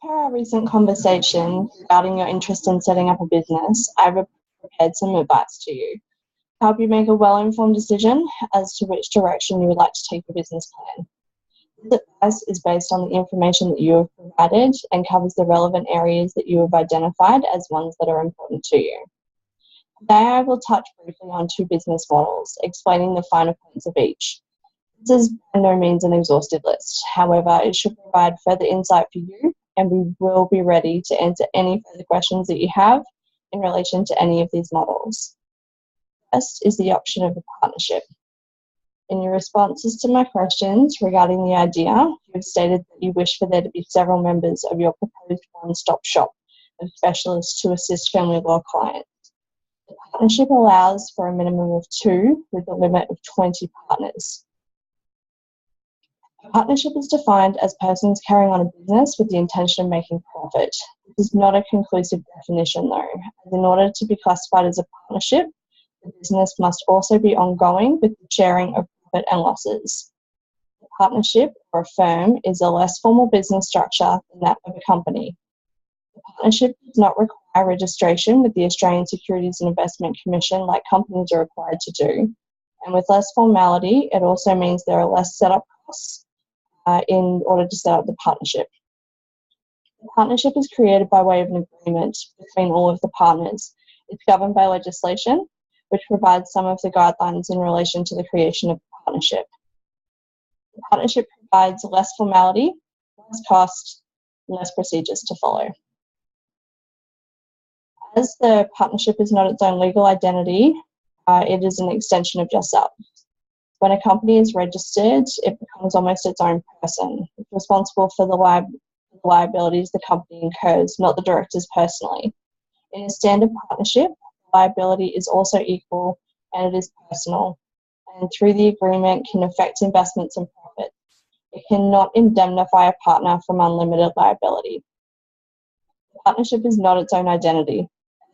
Per our recent conversation regarding your interest in setting up a business, I've prepared some advice to you to help you make a well-informed decision as to which direction you would like to take your business plan. This advice is based on the information that you have provided and covers the relevant areas that you have identified as ones that are important to you. Today I will touch briefly on two business models, explaining the finer points of each. This is by no means an exhaustive list. However, it should provide further insight for you, and we will be ready to answer any further questions that you have in relation to any of these models. First is the option of a partnership. In your responses to my questions regarding the idea, you have stated that you wish for there to be several members of your proposed one-stop shop of specialists to assist family law clients. The partnership allows for a minimum of 2 with a limit of 20 partners. A partnership is defined as persons carrying on a business with the intention of making profit. This is not a conclusive definition though, as in order to be classified as a partnership, the business must also be ongoing with the sharing of profit and losses. A partnership or a firm is a less formal business structure than that of a company. The partnership does not require registration with the Australian Securities and Investment Commission like companies are required to do. And with less formality, it also means there are less setup costs in order to set up the partnership. The partnership is created by way of an agreement between all of the partners. It's governed by legislation, which provides some of the guidelines in relation to the creation of the partnership. The partnership provides less formality, less cost, and less procedures to follow. As the partnership is not its own legal identity, it is an extension of yourself. When a company is registered, it becomes almost its own person. It's responsible for the liabilities the company incurs, not the directors personally. In a standard partnership, liability is also equal and it is personal, and through the agreement can affect investments and profits. It cannot indemnify a partner from unlimited liability. The partnership is not its own identity,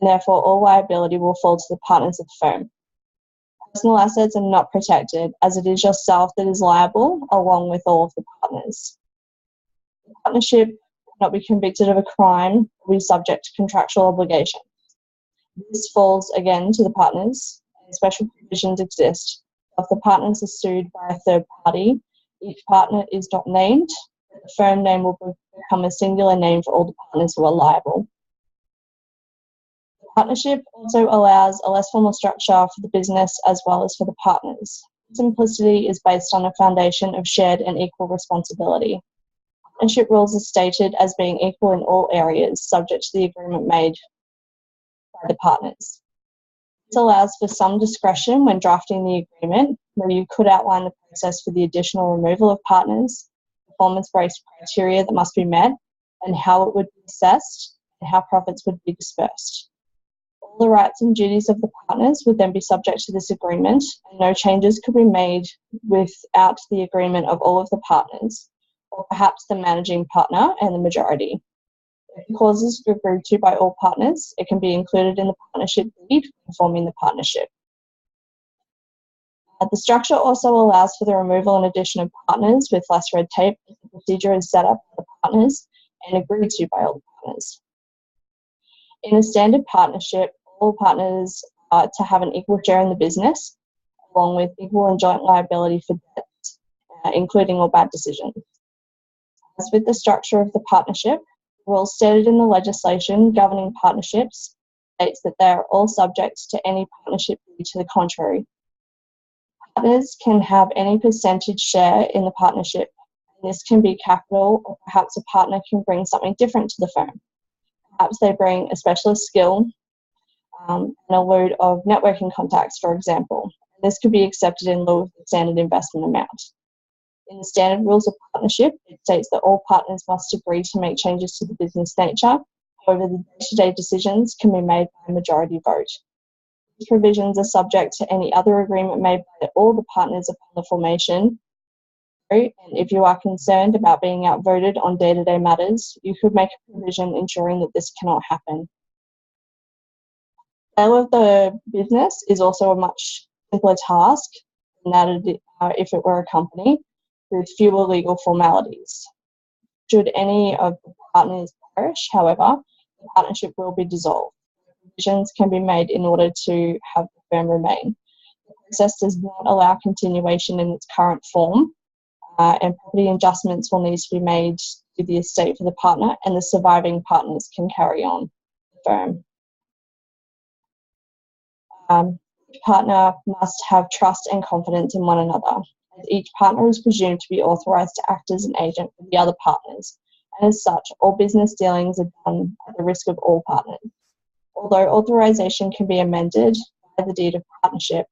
and therefore all liability will fall to the partners of the firm. Personal assets are not protected, as it is yourself that is liable along with all of the partners. The partnership cannot be convicted of a crime or be subject to contractual obligations. This falls again to the partners, and special provisions exist. If the partners are sued by a third party, each partner is not named, but the firm name will become a singular name for all the partners who are liable. Partnership also allows a less formal structure for the business as well as for the partners. Simplicity is based on a foundation of shared and equal responsibility. Partnership rules are stated as being equal in all areas, subject to the agreement made by the partners. This allows for some discretion when drafting the agreement, where you could outline the process for the additional removal of partners, performance-based criteria that must be met, and how it would be assessed, and how profits would be dispersed. All the rights and duties of the partners would then be subject to this agreement, and no changes could be made without the agreement of all of the partners, or perhaps the managing partner and the majority. If the clauses are agreed to by all partners, it can be included in the partnership deed when forming the partnership. The structure also allows for the removal and addition of partners with less red tape if the procedure is set up by the partners and agreed to by all the partners. In a standard partnership, all partners are to have an equal share in the business, along with equal and joint liability for debts, including all bad decisions. As with the structure of the partnership, the rules stated in the legislation governing partnerships states that they are all subject to any partnership deed to the contrary. Partners can have any percentage share in the partnership, and this can be capital, or perhaps a partner can bring something different to the firm. Perhaps they bring a specialist skill and a load of networking contacts, for example. This could be accepted in lieu of the standard investment amount. In the standard rules of partnership, it states that all partners must agree to make changes to the business nature. However, the day-to-day decisions can be made by a majority vote. These provisions are subject to any other agreement made by all the partners upon the formation. And if you are concerned about being outvoted on day-to-day matters, you could make a provision ensuring that this cannot happen. The sale of the business is also a much simpler task than that if it were a company, with fewer legal formalities. Should any of the partners perish, however, the partnership will be dissolved. Provisions can be made in order to have the firm remain. The process does not allow continuation in its current form, and property adjustments will need to be made to the estate for the partner, and the surviving partners can carry on the firm. Each partner must have trust and confidence in one another, as each partner is presumed to be authorised to act as an agent for the other partners, and as such, all business dealings are done at the risk of all partners. Although authorisation can be amended by the deed of partnership,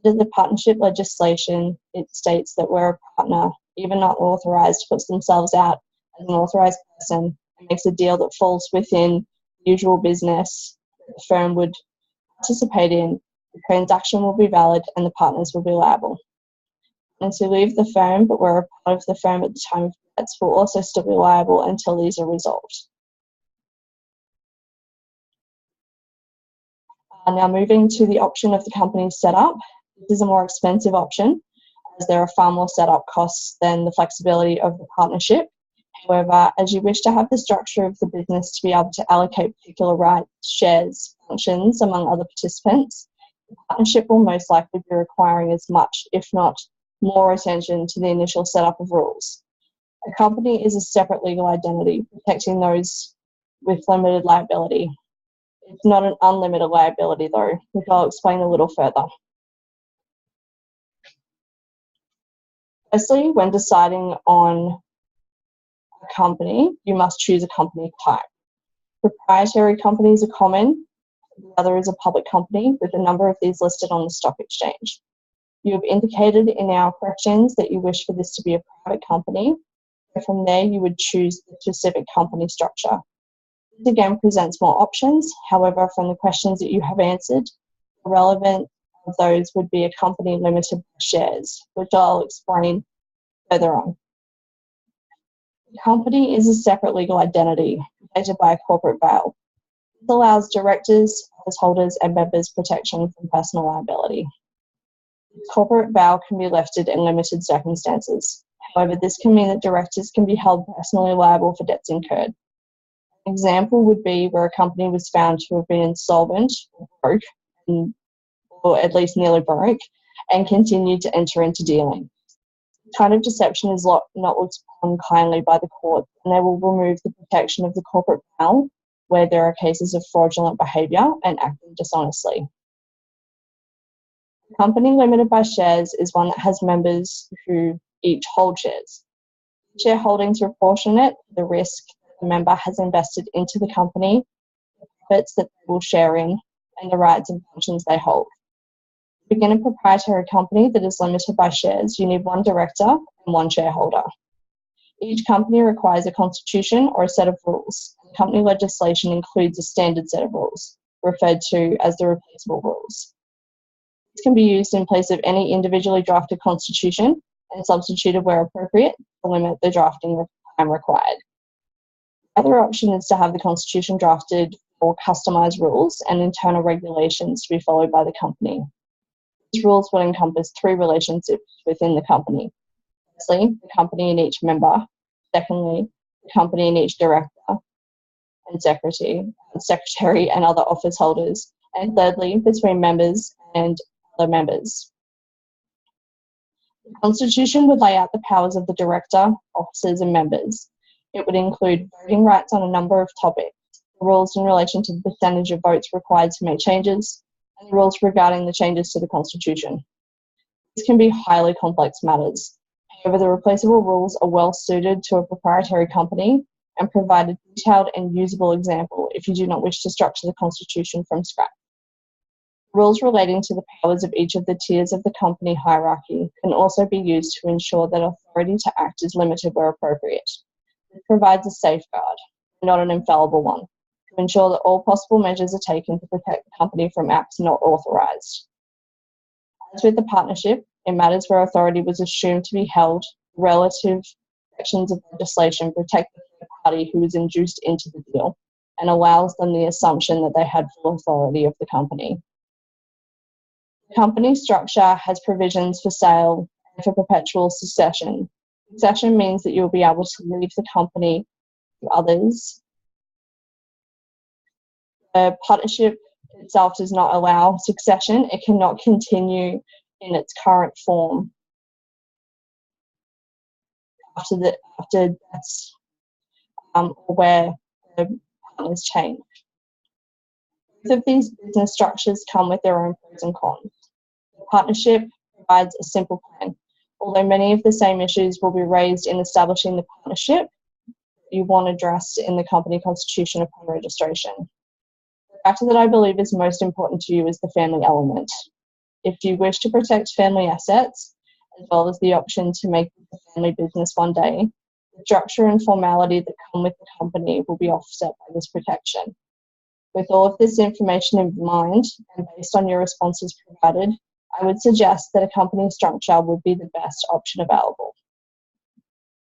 under the partnership legislation, it states that where a partner, even not authorised, puts themselves out as an authorised person and makes a deal that falls within the usual business that the firm would participate in, the transaction will be valid and the partners will be liable. And to leave the firm but were a part of the firm at the time of debts will also still be liable until these are resolved. Now moving to the option of the company setup. This is a more expensive option as there are far more setup costs than the flexibility of the partnership. However, as you wish to have the structure of the business to be able to allocate particular rights, shares, functions among other participants, the partnership will most likely be requiring as much, if not more, attention to the initial setup of rules. A company is a separate legal identity, protecting those with limited liability. It's not an unlimited liability though, which I'll explain a little further. Firstly, when deciding on a company, you must choose a company type. Proprietary companies are common. The other is a public company, with a number of these listed on the stock exchange. You have indicated in our questions that you wish for this to be a private company. From there, you would choose the specific company structure. This again presents more options. However, from the questions that you have answered, the relevant of those would be a company limited by shares, which I'll explain further on. The company is a separate legal identity protected by a corporate veil. This allows directors, office holders, and members protection from personal liability. The corporate veil can be lifted in limited circumstances. However, this can mean that directors can be held personally liable for debts incurred. An example would be where a company was found to have been insolvent or broke, or at least nearly broke, and continued to enter into dealing. This kind of deception is not looked upon kindly by the court, and they will remove the protection of the corporate veil where there are cases of fraudulent behaviour and acting dishonestly. A company limited by shares is one that has members who each hold shares. Shareholdings proportionate to the risk that the member has invested into the company, the profits that they will share in, and the rights and functions they hold. To begin a proprietary company that is limited by shares, you need one director and one shareholder. Each company requires a constitution or a set of rules. Company legislation includes a standard set of rules, referred to as the replaceable rules. This can be used in place of any individually drafted constitution and substituted where appropriate to limit the drafting time required. The other option is to have the constitution drafted for customised rules and internal regulations to be followed by the company. These rules will encompass three relationships within the company. Firstly, the company and each member. Secondly, the company and each director and secretary and other office holders. And thirdly, between members and other members. The Constitution would lay out the powers of the director, officers and members. It would include voting rights on a number of topics, the rules in relation to the percentage of votes required to make changes, and the rules regarding the changes to the Constitution. These can be highly complex matters. However, the replaceable rules are well suited to a proprietary company and provide a detailed and usable example if you do not wish to structure the Constitution from scratch. Rules relating to the powers of each of the tiers of the company hierarchy can also be used to ensure that authority to act is limited where appropriate. This provides a safeguard, not an infallible one, to ensure that all possible measures are taken to protect the company from acts not authorised. As with the partnership, in matters where authority was assumed to be held, relative sections of legislation protect the third party who is induced into the deal and allows them the assumption that they had full authority of the company. The company structure has provisions for sale and for perpetual succession. Succession means that you'll be able to leave the company to others. The partnership itself does not allow succession. It cannot continue in its current form after deaths or where the partners change. Both of these business structures come with their own pros and cons. The partnership provides a simple plan. Although many of the same issues will be raised in establishing the partnership, you want addressed in the company constitution upon registration. The factor that I believe is most important to you is the family element. If you wish to protect family assets, as well as the option to make it a family business one day, the structure and formality that come with the company will be offset by this protection. With all of this information in mind, and based on your responses provided, I would suggest that a company structure would be the best option available.